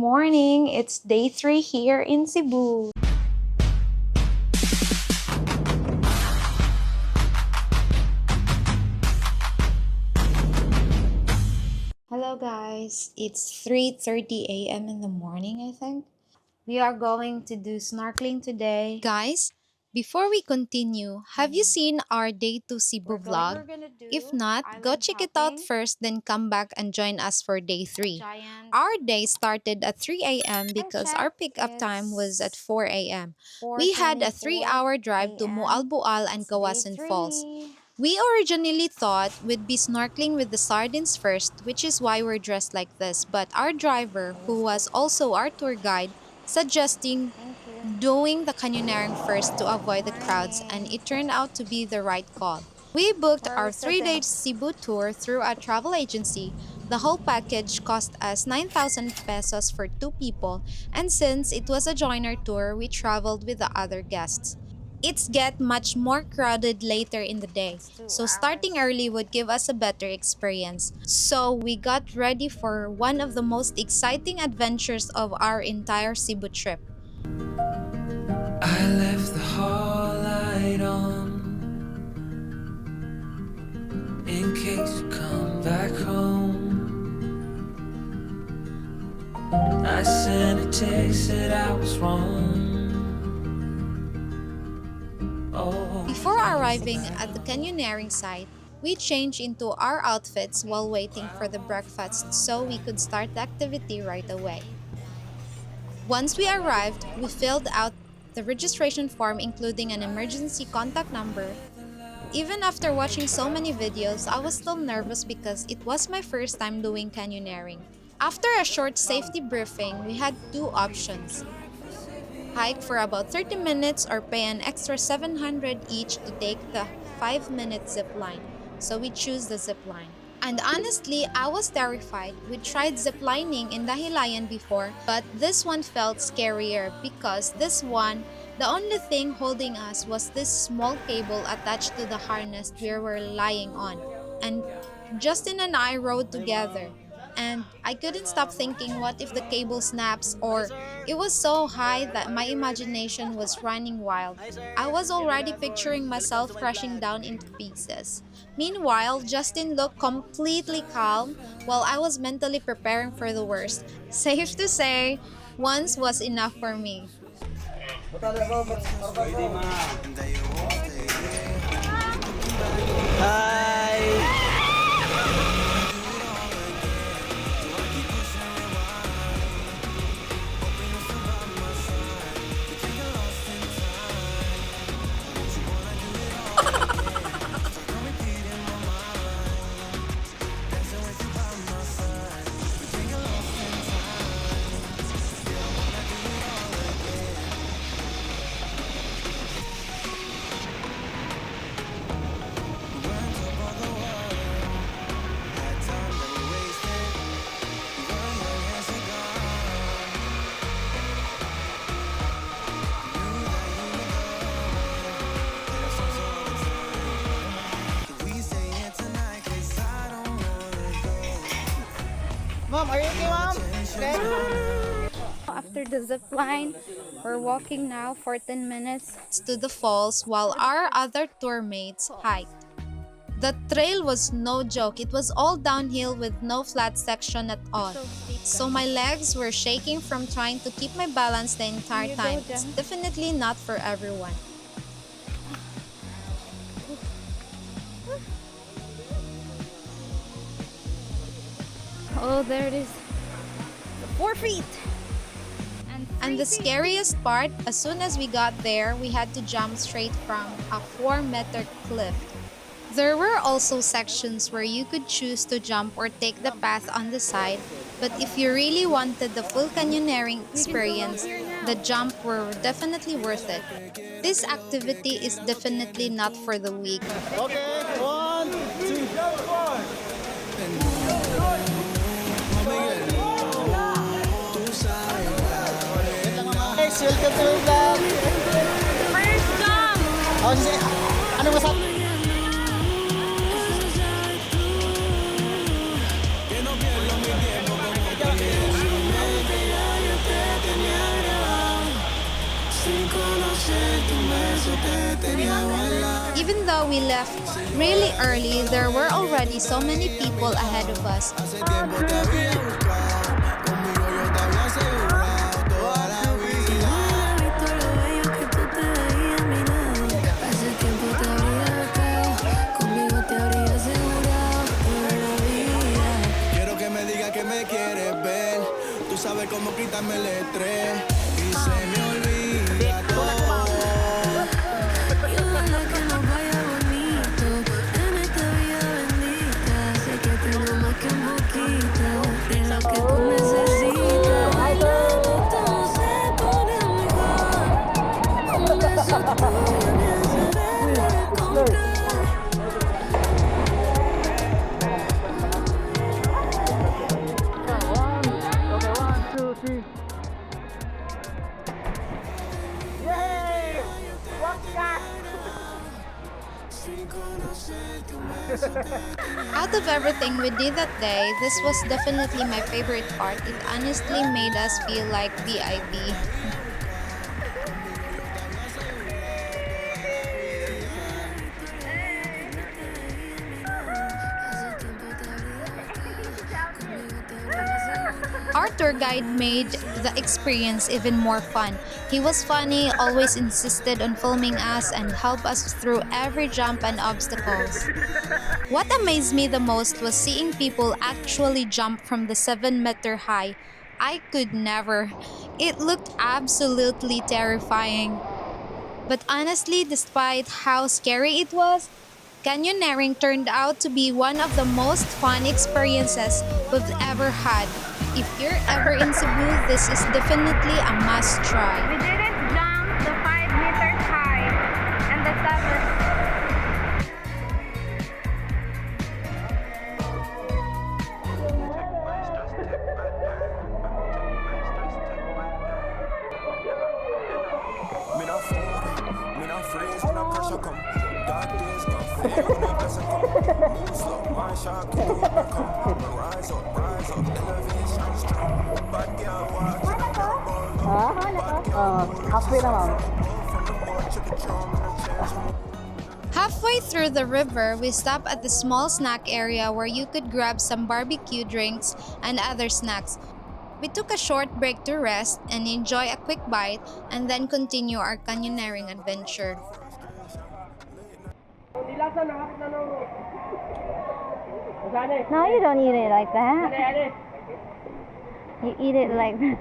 morning. It's day 3 here in Cebu. Hello guys, it's 3:30 a.m. in the morning, I think. We are going to do snorkeling today. Guys, before we continue, have you seen our Day to Cebu vlog? We're gonna do If not, go island check it out hopping, first, then come back and join us for day 3. giant, Our day started at 3 a.m. and because check. our pickup time was at It's 4 a.m. We had a 4:24 3-hour drive to a.m. Mualbual and It's day Kawasan Falls. 3. We originally thought we'd be snorkeling with the Sardines first, which is why we're dressed like this, but our driver, who was also our tour guide, suggesting Thank you. doing the canyoneering first to avoid the crowds, and Morning. it turned out to be the right call. We booked Where are we our sitting? 3-day Cebu tour through a travel agency. The whole package cost us 9,000 pesos for 2 people, and since it was a joiner tour, we traveled with the other guests. It's get much more crowded later in the day, It's 2 so hours. starting early would give us a better experience. So we got ready for one of the most exciting adventures of our entire Cebu trip. I left the hall light on in case you come back home. I sent a text that I was wrong. Oh, Before arriving at the canyoneering site, we changed into our outfits while waiting for the breakfast so we could start the activity right away. Once we arrived, we filled out the registration form including an emergency contact number. Even after watching so many videos, I was still nervous because it was my first time doing canyoneering. After a short safety briefing, we had 2 options: hike for about 30 minutes or pay an extra 700 each to take the 5-minute zip line. So we choose the zip line. And honestly, I was terrified. We tried ziplining in Dahilayan before, but this one felt scarier because this one, the only thing holding us was this small cable attached to the harness we were lying on. And Justin and I rode together. And I couldn't stop thinking, what if the cable snaps? Or it was so high that my imagination was running wild. I was already picturing myself crashing down into pieces. Meanwhile, Justin looked completely calm while I was mentally preparing for the worst. Safe to say, once was enough for me. hi. Mom, are you okay, Mom? Okay. After the zip line, we're walking now for 10 minutes. To the falls while our other tour mates hiked. The trail was no joke. It was all downhill with no flat section at all. So my legs were shaking from trying to keep my balance the entire time. It's definitely not for everyone. Oh, there it is. 4 feet. And the scariest part, as soon as we got there, we had to jump straight from a 4-meter cliff. There were also sections where you could choose to jump or take the path on the side, but if you really wanted the full canyoneering experience, the jump were definitely worth it. This activity is definitely not for the weak. Okay, 1, 2. Guys, welcome to my vlog. First jump! Oh, ano masabi? Even though we left really early, there were already so many people ahead of us. Sabes cómo quitarme el estrés y se me olvida todo. Y ojalá que nos vaya bonito en esta vida bendita. Sé que tengo más que un poquito de lo que tú necesitas. Bailando todo se pone mejor. Un beso tuyo me hace perder el control. Out of everything we did that day, this was definitely my favorite part. It honestly made us feel like VIP. Our tour guide made the experience even more fun. He was funny, always insisted on filming us, and helped us through every jump and obstacles. What amazed me the most was seeing people actually jump from the 7-meter high. I could never. It looked absolutely terrifying. But honestly, despite how scary it was, canyoneering turned out to be one of the most fun experiences we've ever had. If you're ever in Cebu, this is definitely a must try. We didn't jump the 5 meters high and the 7. Me not fold, me not freeze when the pressure come. Dark days gone fade when the blessing come. Move slow, my shot, keep it come. Rise up, elevation strong. Bad girl walk, check a girl ball. Halfway na ma'am. From the bar, check a charm and a change. Halfway through the river, we stopped at the small snack area where you could grab some barbecue drinks and other snacks. We took a short break to rest and enjoy a quick bite and then continue our canyoneering adventure. No, you don't eat it like that. You eat it like that.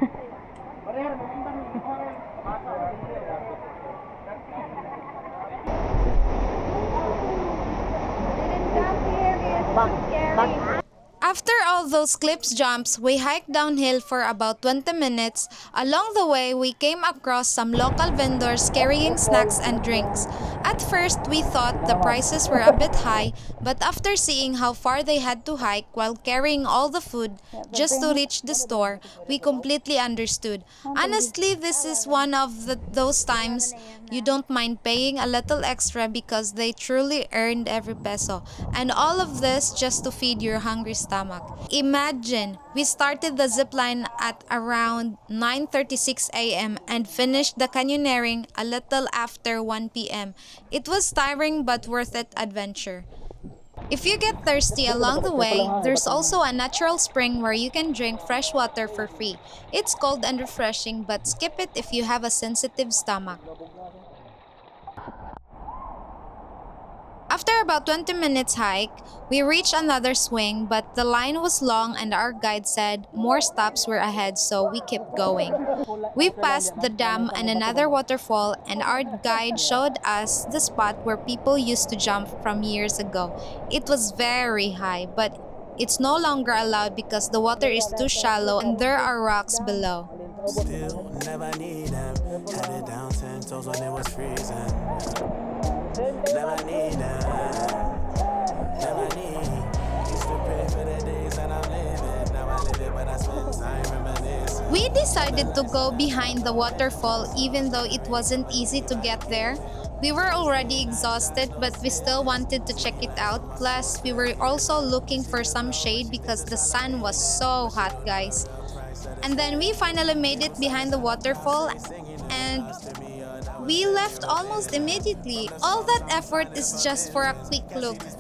After all those cliffs jumps, we hiked downhill for about 20 minutes. Along the way, we came across some local vendors carrying snacks and drinks. At first, we thought the prices were a bit high, but after seeing how far they had to hike while carrying all the food just to reach the store, we completely understood. Honestly, this is one of those times you don't mind paying a little extra because they truly earned every peso. And all of this just to feed your hungry stomach. Imagine, we started the zipline at around 9:36 a.m. and finished the canyoneering a little after 1 p.m. It was tiring but worth it adventure. If you get thirsty along the way, there's also a natural spring where you can drink fresh water for free. It's cold and refreshing, but skip it if you have a sensitive stomach. After about 20 minutes hike, we reached another swing, but the line was long and our guide said more stops were ahead, so we kept going. We passed the dam and another waterfall, and our guide showed us the spot where people used to jump from years ago. It was very high, but it's no longer allowed because the water is too shallow and there are rocks below. Still never need them. Had it down 10 toes when it was freezing. Never need them. Never need. Used to pray for the days that I'm living. Now I live it, but I spend time reminiscing. We decided to go behind the waterfall even though it wasn't easy to get there. We were already exhausted, but we still wanted to check it out. Plus, we were also looking for some shade because the sun was so hot, guys. And then we finally made it behind the waterfall, and we left almost immediately. All that effort is just for a quick look. Pray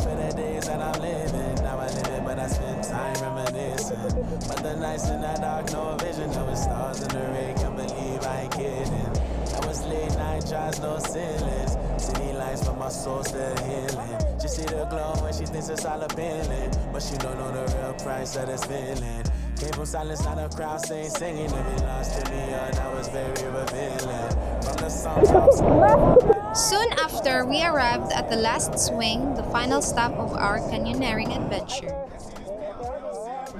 for the days that I'm living. Now I live it, but I spend time reminiscing. But the nights in the dark, no vision. There was stars in the rain, can't believe I ain't kidding. That was late night drives, no ceilings. City lights, but my soul still healing. She see the glow when she thinks it's all appealing. But she don't know the real price of this feeling. Came from silence, not a crowd saying singing. If it lost to me, that was very revealing. From the sometimes. Soon after, we arrived at the last swing, the final stop of our canyoneering adventure.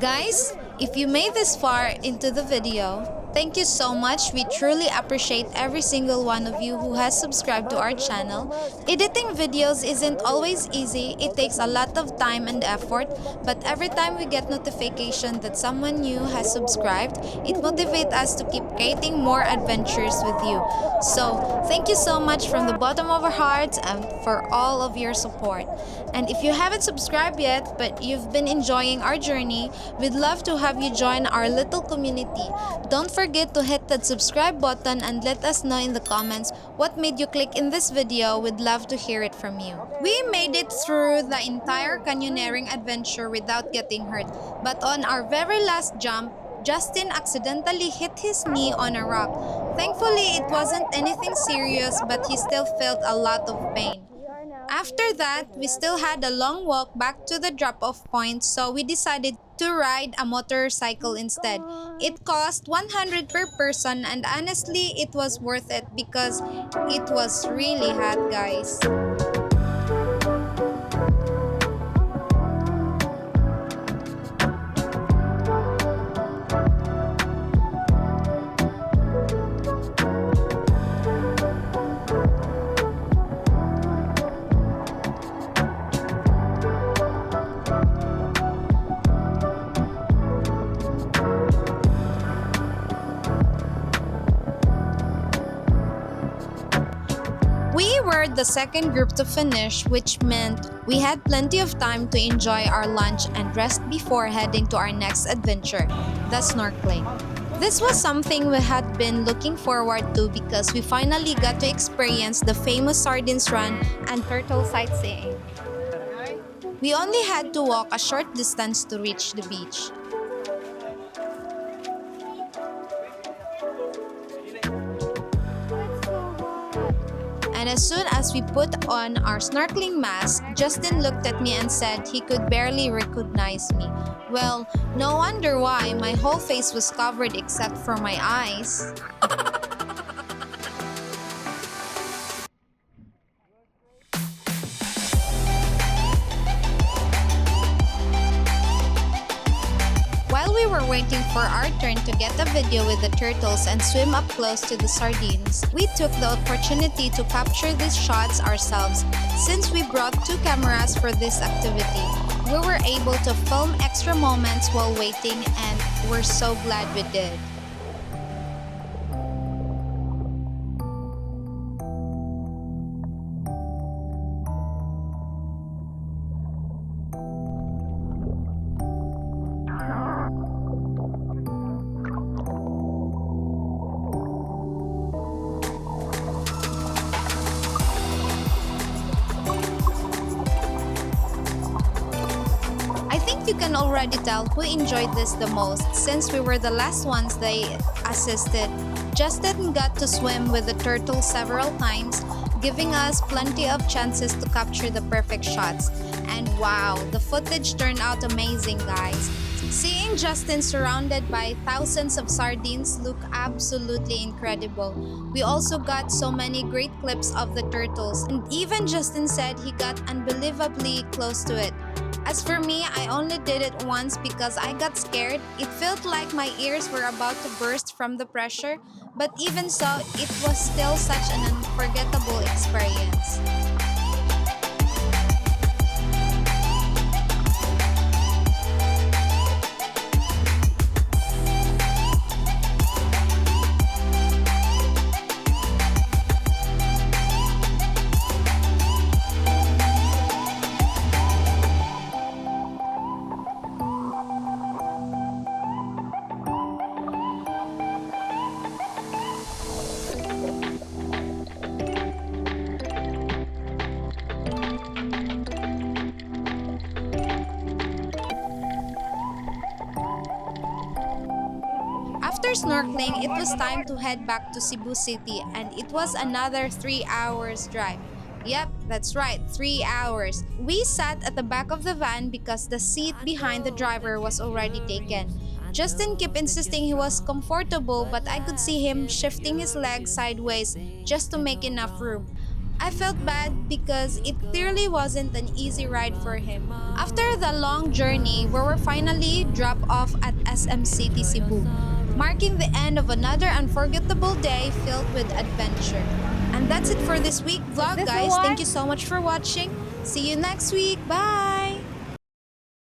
Guys, if you made this far into the video, thank you so much. We truly appreciate every single one of you who has subscribed to our channel. Editing videos isn't always easy. It takes a lot of time and effort, but every time we get notification that someone new has subscribed, it motivates us to keep creating more adventures with you. So, thank you so much from the bottom of our hearts and for all of your support. And if you haven't subscribed yet, but you've been enjoying our journey, we'd love to have you join our little community. Don't forget to hit that subscribe button and let us know in the comments what made you click in this video. We'd love to hear it from you. We made it through the entire canyoneering adventure without getting hurt, but on our very last jump, Justin accidentally hit his knee on a rock. Thankfully, it wasn't anything serious, but he still felt a lot of pain. After that, we still had a long walk back to the drop-off point, so we decided to ride a motorcycle instead. It cost 100 per person, and honestly, it was worth it because it was really hot, guys. We were the second group to finish, which meant we had plenty of time to enjoy our lunch and rest before heading to our next adventure, the snorkeling. This was something we had been looking forward to because we finally got to experience the famous Sardines run and turtle sightseeing. We only had to walk a short distance to reach the beach. And as soon as we put on our snorkeling mask, Justin looked at me and said he could barely recognize me. Well, no wonder why, my whole face was covered except for my eyes. While we were waiting for our turn to get a video with the turtles and swim up close to the sardines, we took the opportunity to capture these shots ourselves. Since we brought 2 cameras for this activity, we were able to film extra moments while waiting, and we're so glad we did. I think you can already tell who enjoyed this the most since we were the last ones they assisted. Justin got to swim with the turtle several times, giving us plenty of chances to capture the perfect shots. And wow, the footage turned out amazing, guys. Seeing Justin surrounded by thousands of sardines looked absolutely incredible. We also got so many great clips of the turtles, and even Justin said he got unbelievably close to it. As for me, I only did it once because I got scared. It felt like my ears were about to burst from the pressure, but even so, it was still such an unforgettable experience. snorkeling, it was time to head back to Cebu City, and it was another 3 hours drive. Yep, that's right, 3 hours. We sat at the back of the van because the seat behind the driver was already taken. Justin kept insisting he was comfortable, but I could see him shifting his legs sideways just to make enough room. I felt bad because it clearly wasn't an easy ride for him. After the long journey, we were finally dropped off at SM City, Cebu, marking the end of another unforgettable day filled with adventure. And that's it for this week Is vlog, this the guys. Thank one? you so much for watching. See you next week. Bye!